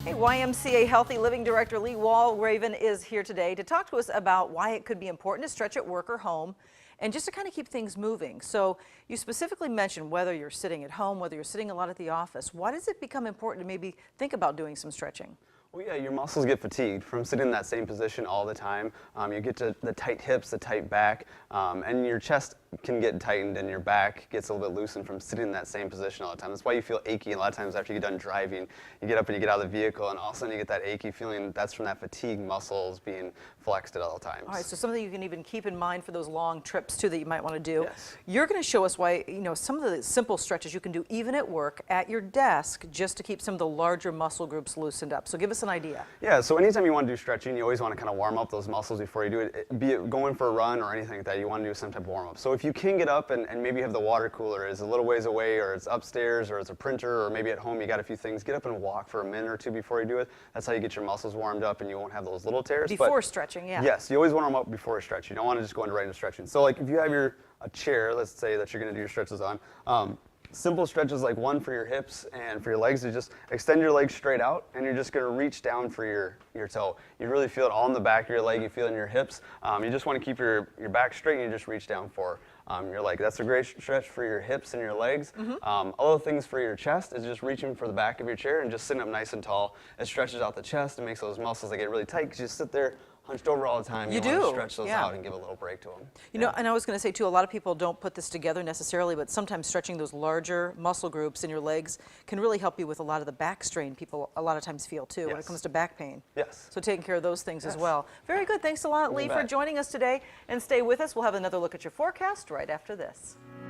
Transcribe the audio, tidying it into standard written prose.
Hey, YMCA Healthy Living Director Lee Walraven is here today to talk to us about why it could be important to stretch at work or home and just to kind of keep things moving. So you specifically mentioned whether you're sitting at home, whether you're sitting a lot at the office. Why does it become important to maybe think about doing some stretching? Well, yeah, your muscles get fatigued from sitting in that same position all the time. You get to the tight hips, the tight back, and your chest can get tightened and your back gets a little bit loosened from sitting in that same position all the time. That's why you feel achy. A lot of times after you get done driving, you get up and you get out of the vehicle and all of a sudden you get that achy feeling. That's from that fatigue muscles being flexed at all times. All right, so something you can even keep in mind for those long trips too that you might want to do. Yes. You're You're going to show us why, some of the simple stretches you can do even at work, at your desk, just to keep some of the larger muscle groups loosened up. So give us an idea. Yeah, so anytime you want to do stretching, you always want to kind of warm up those muscles before you do it, be it going for a run or anything like that. You want to do some type of warm up. So if you can get up and maybe have the water cooler is a little ways away, or it's upstairs, or it's a printer, or maybe at home you got a few things, get up and walk for a minute or two before you do it. That's how you get your muscles warmed up and you won't have those little tears. Before stretching, yeah. Yes, you always want to warm up before stretch. You don't want to just go into right into stretching. So like if you have a chair, let's say that you're going to do your stretches on, simple stretches like one for your hips and for your legs, you just extend your legs straight out and you're just going to reach down for your toe. You really feel it all in the back of your leg, you feel it in your hips. You just want to keep your back straight and you just reach down for your leg. That's a great stretch for your hips and your legs. Other things for your chest is just reaching for the back of your chair and just sitting up nice and tall. It stretches out the chest and makes those muscles that get really tight because you sit there hunched over all the time. You want to stretch those out and give a little break to them. You know, and I was going to say too, a lot of people don't put this together necessarily, but sometimes stretching those larger muscle groups in your legs can really help you with a lot of the back strain people a lot of times feel too when it comes to back pain. Yes. So taking care of those things as well. Very good. Thanks a lot, Lee, for joining us today. And stay with us. We'll have another look at your forecast right after this.